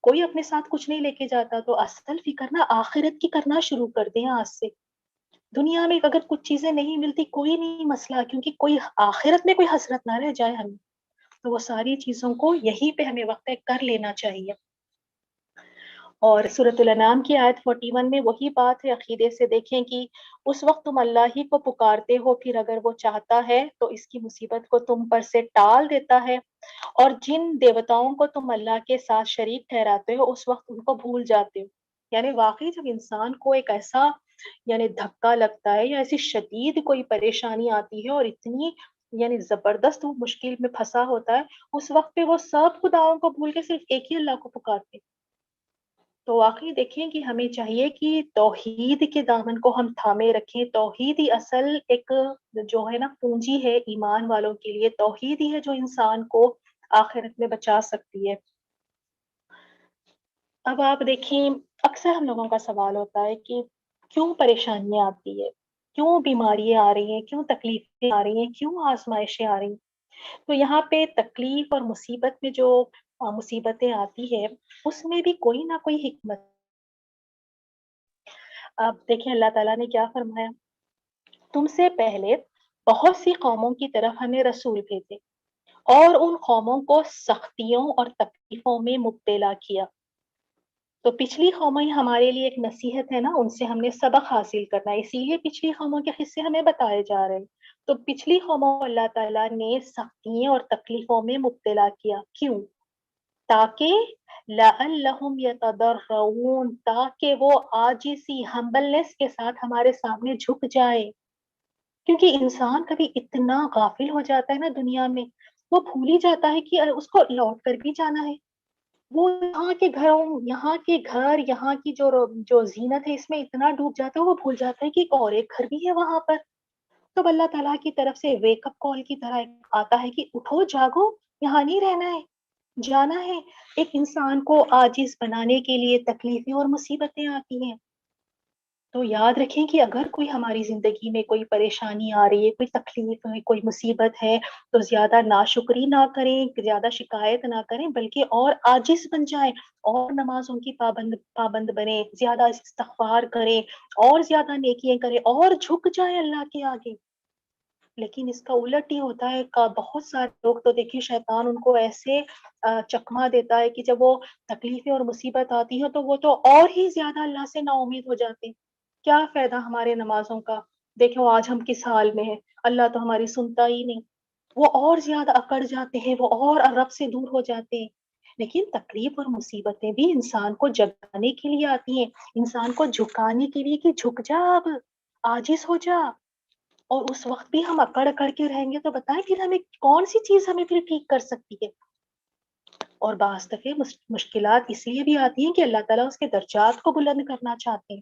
کوئی اپنے ساتھ کچھ نہیں لے کے جاتا. تو اصل فکر نا آخرت کی کرنا شروع کر دیں آج سے. دنیا میں اگر کچھ چیزیں نہیں ملتی کوئی نہیں مسئلہ، کیونکہ کوئی آخرت میں کوئی حسرت نہ رہ جائے ہمیں. تو وہ ساری چیزوں کو یہیں پہ ہمیں وقت کر لینا چاہیے. اور سورۃ الانعام کی آیت 41 میں وہی بات ہے. عقیدے سے دیکھیں کہ اس وقت تم اللہ ہی کو پکارتے ہو، پھر اگر وہ چاہتا ہے تو اس کی مصیبت کو تم پر سے ٹال دیتا ہے، اور جن دیوتاؤں کو تم اللہ کے ساتھ شریک ٹھہراتے ہو اس وقت ان کو بھول جاتے ہو. یعنی واقعی جب انسان کو ایک ایسا یعنی دھکا لگتا ہے یا ایسی شدید کوئی پریشانی آتی ہے اور اتنی یعنی زبردست وہ مشکل میں پھنسا ہوتا ہے، اس وقت پہ وہ سب خداؤں کو بھول کے صرف ایک ہی اللہ کو پکارتے. تو واقعی دیکھیں کہ ہمیں چاہیے کہ توحید کے دامن کو ہم تھامے رکھیں. توحید ہی اصل ایک جو ہے نا پونجی ہے ایمان والوں کے لیے. توحید ہی ہے جو انسان کو آخرت میں بچا سکتی ہے. اب آپ دیکھیں اکثر ہم لوگوں کا سوال ہوتا ہے کہ کیوں پریشانیاں آتی ہے، کیوں بیماریاں آ رہی ہیں، کیوں تکلیفیں آ رہی ہیں، کیوں آزمائشیں آ رہی ہیں. تو یہاں پہ تکلیف اور مصیبت میں جو مصیبتیں آتی ہے اس میں بھی کوئی نہ کوئی حکمت. اب دیکھیں اللہ تعالیٰ نے کیا فرمایا، تم سے پہلے بہت سی قوموں کی طرف ہمیں رسول بھیجے اور ان قوموں کو سختیوں اور تکلیفوں میں مبتلا کیا. تو پچھلی قومیں ہمارے لیے ایک نصیحت ہے نا، ان سے ہم نے سبق حاصل کرنا ہے، اسی لیے پچھلی قوموں کے قصے ہمیں بتائے جا رہے ہیں. تو پچھلی قوموں کو اللہ تعالیٰ نے سختیوں اور تکلیفوں میں مبتلا کیا. کیوں؟ تاکہ لعلہم یتضرعون، تاکہ وہ عاجزی ہمبلنس کے ساتھ ہمارے سامنے جھک جائے. کیونکہ انسان کبھی اتنا غافل ہو جاتا ہے نا دنیا میں، وہ بھول ہی جاتا ہے کہ اس کو لوٹ کر بھی جانا ہے. وہ یہاں کے گھر، یہاں کی جو زینت ہے اس میں اتنا ڈوب جاتا ہے وہ بھول جاتا ہے کہ ایک اور ایک گھر بھی ہے وہاں پر. تو اللہ تعالیٰ کی طرف سے ویک اپ کال کی طرح آتا ہے کہ اٹھو جاگو، یہاں نہیں رہنا ہے، جانا ہے. ایک انسان کو عاجز بنانے کے لیے تکلیفیں اور مصیبتیں آتی ہیں. تو یاد رکھیں کہ اگر کوئی ہماری زندگی میں کوئی پریشانی آ رہی ہے، کوئی تکلیف ہے، کوئی مصیبت ہے، تو زیادہ ناشکری نہ کریں، زیادہ شکایت نہ کریں، بلکہ اور عاجز بن جائیں اور نمازوں کی پابند بنیں، زیادہ استغفار کریں اور زیادہ نیکیاں کریں اور جھک جائیں اللہ کے آگے. لیکن اس کا الٹ ہی ہوتا ہے. بہت سارے لوگ تو دیکھیے شیطان ان کو ایسے چکما دیتا ہے کہ جب وہ تکلیفیں اور مصیبت آتی ہے تو وہ تو اور ہی زیادہ اللہ سے نا امید ہو جاتے ہیں. کیا فائدہ ہمارے نمازوں کا، دیکھو آج ہم کس حال میں ہیں، اللہ تو ہماری سنتا ہی نہیں. وہ اور زیادہ اکڑ جاتے ہیں، وہ اور رب سے دور ہو جاتے ہیں. لیکن تکلیف اور مصیبتیں بھی انسان کو جگانے کے لیے آتی ہیں، انسان کو جھکانے کے لیے کہ جھک جا، اب عاجز ہو جا. اور اس وقت بھی ہم اکڑ اکڑ کے رہیں گے تو بتائیں پھر ہمیں کون سی چیز ہمیں پھر ٹھیک کر سکتی ہے. اور بعض دفعے مشکلات اس لیے بھی آتی ہیں کہ اللہ تعالیٰ اس کے درجات کو بلند کرنا چاہتے ہیں.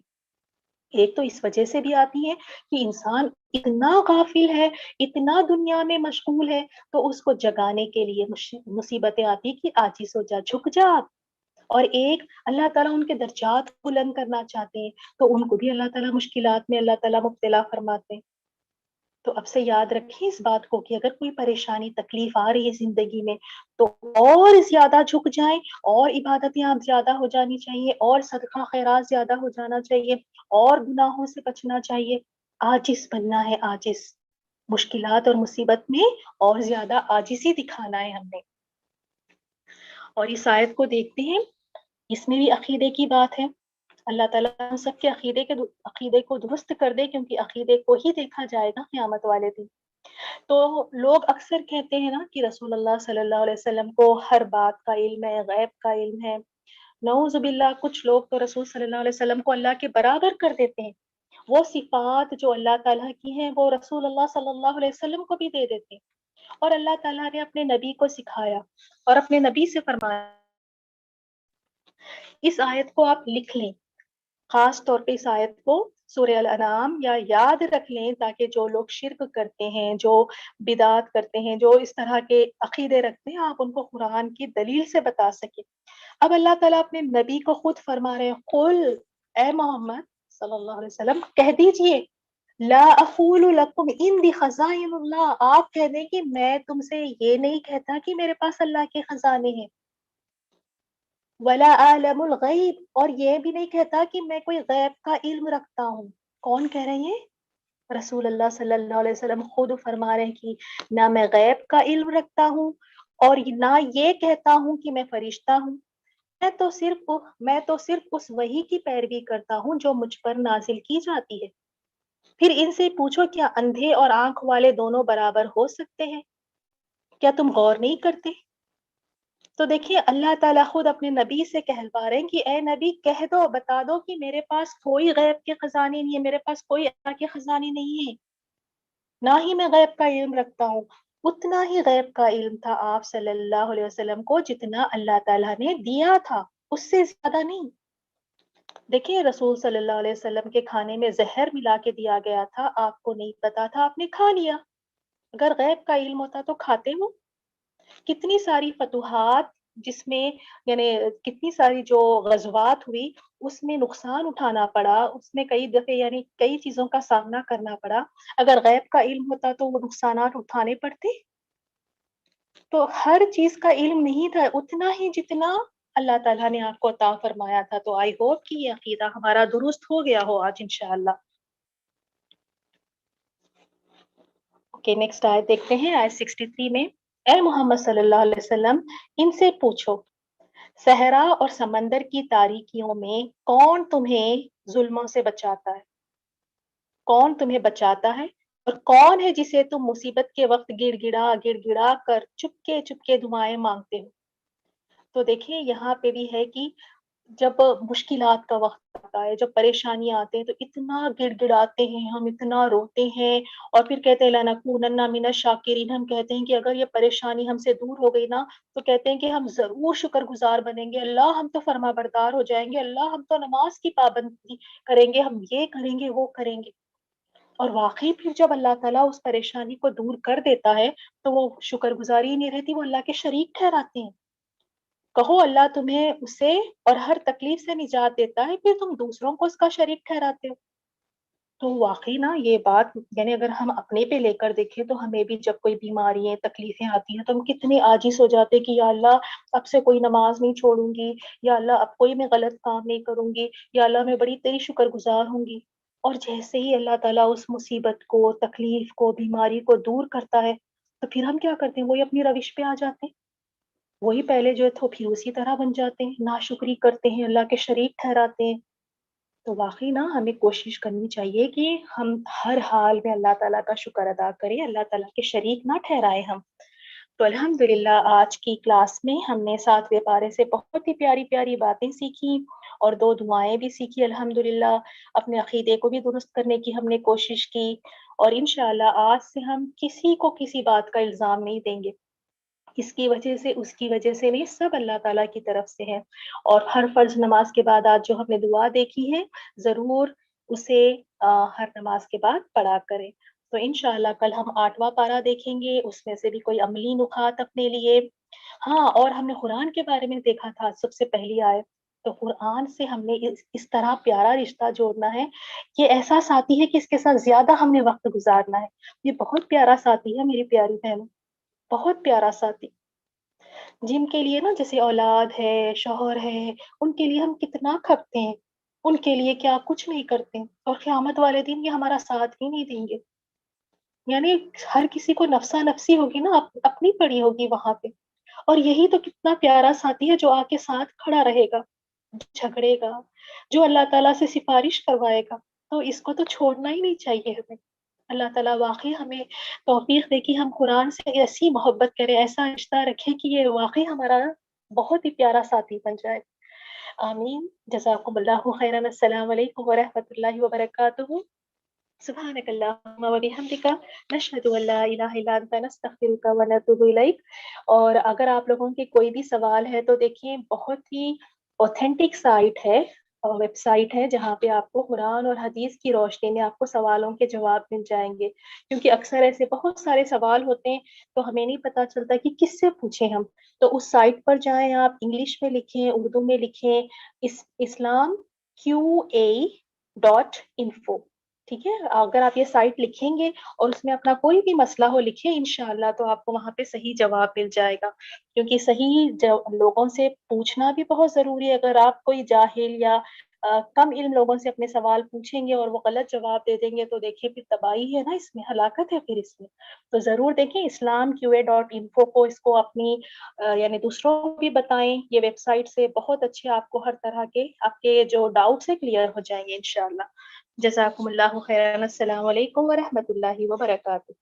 ایک تو اس وجہ سے بھی آتی ہے کہ انسان اتنا غافل ہے، اتنا دنیا میں مشغول ہے، تو اس کو جگانے کے لیے مصیبتیں آتی کہ عاجز ہو جا، جھک جا آپ۔ اور ایک اللہ تعالیٰ ان کے درجات بلند کرنا چاہتے ہیں، تو ان کو بھی اللہ تعالیٰ مشکلات میں اللہ تعالیٰ مبتلا فرماتے ہیں۔ تو اب سے یاد رکھیں اس بات کو کہ اگر کوئی پریشانی تکلیف آ رہی ہے زندگی میں، تو اور زیادہ جھک جائیں، اور عبادتیں آپ زیادہ ہو جانی چاہیے، اور صدقہ خیرات زیادہ ہو جانا چاہیے، اور گناہوں سے بچنا چاہیے۔ عاجز بننا ہے، عاجز، مشکلات اور مصیبت میں اور زیادہ عاجزی دکھانا ہے ہم نے۔ اور اس آیت کو دیکھتے ہیں، اس میں بھی عقیدے کی بات ہے۔ اللہ تعالیٰ ہم سب کے عقیدے کو درست کر دے، کیونکہ عقیدے کو ہی دیکھا جائے گا قیامت والے دن۔ تو لوگ اکثر کہتے ہیں نا کہ رسول اللہ صلی اللہ علیہ وسلم کو ہر بات کا علم ہے، غیب کا علم ہے۔ نعوذ باللہ، کچھ لوگ تو رسول صلی اللہ علیہ وسلم کو اللہ کے برابر کر دیتے ہیں۔ وہ صفات جو اللہ تعالیٰ کی ہیں وہ رسول اللہ صلی اللہ علیہ وسلم کو بھی دے دیتے ہیں۔ اور اللہ تعالیٰ نے اپنے نبی کو سکھایا اور اپنے نبی سے فرمایا۔ اس آیت کو آپ لکھ لیں، خاص طور پہ اس آیت کو سورہ الانعام یا یاد رکھ لیں، تاکہ جو لوگ شرک کرتے ہیں، جو بدعات کرتے ہیں، جو اس طرح کے عقیدے رکھتے ہیں، آپ ان کو قرآن کی دلیل سے بتا سکیں۔ اب اللہ تعالیٰ اپنے نبی کو خود فرما رہے ہیں، قل، اے محمد صلی اللہ علیہ وسلم کہہ دیجئے، لا اقول لکم عندی خزائن اللہ، آپ کہہ دیں کہ میں تم سے یہ نہیں کہتا کہ میرے پاس اللہ کے خزانے ہیں، ولا اعلم الغیب، اور یہ بھی نہیں کہتا کہ میں کوئی غیب کا علم رکھتا ہوں۔ کون کہہ رہے ہیں؟ رسول اللہ صلی اللہ علیہ وسلم خود فرما رہے ہیں کہ نہ میں غیب کا علم رکھتا ہوں، اور نہ یہ کہتا ہوں کہ میں فرشتہ ہوں۔ میں تو صرف اس وحی کی پیروی کرتا ہوں جو مجھ پر نازل کی جاتی ہے۔ پھر ان سے پوچھو، کیا اندھے اور آنکھ والے دونوں برابر ہو سکتے ہیں؟ کیا تم غور نہیں کرتے؟ تو دیکھیے اللہ تعالیٰ خود اپنے نبی سے کہلوا رہے ہیں کہ اے نبی کہہ دو، بتا دو کہ میرے پاس کوئی غیب کے خزانے نہیں ہے، میرے پاس کوئی اللہ کے خزانے نہیں ہے، نہ ہی میں غیب کا علم رکھتا ہوں۔ اتنا ہی غیب کا علم تھا آپ صلی اللہ علیہ وسلم کو جتنا اللہ تعالیٰ نے دیا تھا، اس سے زیادہ نہیں۔ دیکھیں رسول صلی اللہ علیہ وسلم کے کھانے میں زہر ملا کے دیا گیا تھا، آپ کو نہیں پتا تھا، آپ نے کھا لیا۔ اگر غیب کا علم ہوتا تو کھاتے وہ؟ کتنی ساری فتوحات جس میں، یعنی کتنی ساری جو غزوات ہوئی، اس میں نقصان اٹھانا پڑا، اس میں کئی دفعے یعنی کئی چیزوں کا سامنا کرنا پڑا۔ اگر غیب کا علم ہوتا تو وہ نقصانات اٹھانے پڑتے؟ تو ہر چیز کا علم نہیں تھا اتنا ہی جتنا اللہ تعالیٰ نے آپ کو عطا فرمایا تھا۔ تو آئی ہوپ کہ یہ عقیدہ ہمارا درست ہو گیا ہو آج انشاءاللہ۔ اوکے، نیکسٹ آیت دیکھتے ہیں، آیت 63 میں، اے محمد صلی اللہ علیہ وسلم ان سے پوچھو، صحرا اور سمندر کی تاریکیوں میں کون تمہیں ظلموں سے بچاتا ہے؟ کون تمہیں بچاتا ہے؟ اور کون ہے جسے تم مصیبت کے وقت گڑ گڑا کر چپکے چپکے دعائیں مانگتے ہو؟ تو دیکھیں یہاں پہ بھی ہے کہ جب مشکلات کا وقت آتا ہے، جب پریشانیاں آتے ہیں، تو اتنا گڑ گڑاتے ہیں ہم، اتنا روتے ہیں، اور پھر کہتے ہیں لَنَكُونَنَّ مِنَ الشَّاكِرِينَ، ہم کہتے ہیں کہ اگر یہ پریشانی ہم سے دور ہو گئی نا، تو کہتے ہیں کہ ہم ضرور شکر گزار بنیں گے، اللہ ہم تو فرما بردار ہو جائیں گے، اللہ ہم تو نماز کی پابندی کریں گے، ہم یہ کریں گے وہ کریں گے۔ اور واقعی پھر جب اللہ تعالیٰ اس پریشانی کو دور کر دیتا ہے، تو وہ شکر گزاری ہی نہیں رہتی، وہ اللہ کے شریک ٹھہراتے ہیں۔ کہو اللہ تمہیں اسے اور ہر تکلیف سے نجات دیتا ہے، پھر تم دوسروں کو اس کا شریک ٹھہراتے ہو۔ تو واقعی نا یہ بات، یعنی اگر ہم اپنے پہ لے کر دیکھیں تو ہمیں بھی جب کوئی بیماریاں تکلیفیں آتی ہیں تو ہم کتنے عاجز ہو جاتے کہ یا اللہ اب سے کوئی نماز نہیں چھوڑوں گی، یا اللہ اب کوئی میں غلط کام نہیں کروں گی، یا اللہ میں بڑی تیری شکر گزار ہوں گی۔ اور جیسے ہی اللہ تعالیٰ اس مصیبت کو، تکلیف کو، بیماری کو دور کرتا ہے، تو پھر ہم کیا کرتے ہیں؟ وہی اپنی روش پہ آ جاتے ہیں، وہی پہلے جو تھے پھر اسی طرح بن جاتے ہیں، ناشکری کرتے ہیں، اللہ کے شریک ٹھہراتے ہیں۔ تو واقعی نا ہمیں کوشش کرنی چاہیے کہ ہم ہر حال میں اللہ تعالیٰ کا شکر ادا کریں، اللہ تعالیٰ کے شریک نہ ٹھہرائے ہم۔ تو الحمدللہ آج کی کلاس میں ہم نے 7ویں پارے سے بہت ہی پیاری پیاری باتیں سیکھی، اور 2 دعائیں بھی سیکھی الحمدللہ۔ اپنے عقیدے کو بھی درست کرنے کی ہم نے کوشش کی، اور انشاءاللہ آج سے ہم کسی کو کسی بات کا الزام نہیں دیں گے، اس کی وجہ سے اس کی وجہ سے نہیں، سب اللہ تعالیٰ کی طرف سے ہے۔ اور ہر فرض نماز کے بعد آج جو ہم نے دعا دیکھی ہے، ضرور اسے ہر نماز کے بعد پڑھا کریں۔ تو انشاءاللہ کل ہم 8واں پارہ دیکھیں گے، اس میں سے بھی کوئی عملی نکات اپنے لیے۔ ہاں، اور ہم نے قرآن کے بارے میں دیکھا تھا سب سے پہلی آیت، تو قرآن سے ہم نے اس طرح پیارا رشتہ جوڑنا ہے، یہ ایسا ساتھی ہے کہ اس کے ساتھ زیادہ ہم نے وقت گزارنا ہے۔ یہ بہت پیارا ساتھی ہے میری پیاری بہنوں، بہت پیارا ساتھی، جن کے لیے نا جیسے اولاد ہے، شوہر ہے، ان کے لیے ہم کتنا کھپتے ہیں، ان کے لیے کیا کچھ نہیں کرتے ہیں، اور قیامت والے دن یہ ہمارا ساتھ ہی نہیں دیں گے۔ یعنی ہر کسی کو نفسا نفسی ہوگی نا، اپنی پڑی ہوگی وہاں پہ، اور یہی تو کتنا پیارا ساتھی ہے جو آ کے ساتھ کھڑا رہے گا، جھگڑے گا، جو اللہ تعالیٰ سے سفارش کروائے گا، تو اس کو تو چھوڑنا ہی نہیں چاہیے ہمیں۔ اللہ تعالیٰ واقعی ہمیں توفیق دے کہ ہم قرآن سے ایسی محبت کریں، ایسا رشتہ رکھیں کہ یہ واقعی ہمارا بہت ہی پیارا ساتھی بن جائے۔ آمین۔ جزاکم اللہ خیرا۔ السلام علیکم ورحمۃ اللہ وبرکاتہ۔ سبحانک اللہم وبحمدک، نشہد ان لا الہ الا انت، نستغفرک ونتوب الیک۔ اور اگر آپ لوگوں کے کوئی بھی سوال ہے تو دیکھیے بہت ہی اوتھینٹک سائٹ ہے، ویب سائٹ ہے، جہاں پہ آپ کو قرآن اور حدیث کی روشنی میں آپ کو سوالوں کے جواب مل جائیں گے، کیونکہ اکثر ایسے بہت سارے سوال ہوتے ہیں تو ہمیں نہیں پتا چلتا کہ کس سے پوچھیں ہم۔ تو اس سائٹ پر جائیں، آپ انگلش میں لکھیں، اردو میں لکھیں، اسلام QA.info، ٹھیک ہے؟ اگر آپ یہ سائٹ لکھیں گے اور اس میں اپنا کوئی بھی مسئلہ ہو لکھیں انشاءاللہ، تو آپ کو وہاں پہ صحیح جواب مل جائے گا، کیونکہ صحیح لوگوں سے پوچھنا بھی بہت ضروری ہے۔ اگر آپ کوئی جاہل یا کم علم لوگوں سے اپنے سوال پوچھیں گے اور وہ غلط جواب دے دیں گے تو دیکھیے پھر تباہی ہے نا، اس میں ہلاکت ہے پھر اس میں۔ تو ضرور دیکھیں اسلام QA.info کو، اس کو اپنی یعنی دوسروں کو بھی بتائیں۔ یہ ویب سائٹ سے بہت اچھے آپ کو ہر طرح کے آپ کے جو ڈاؤٹس ہیں کلیئر ہو جائیں گے انشاءاللہ۔ جزاکم اللہ خیرا۔ السلام علیکم ورحمۃ اللہ وبرکاتہ۔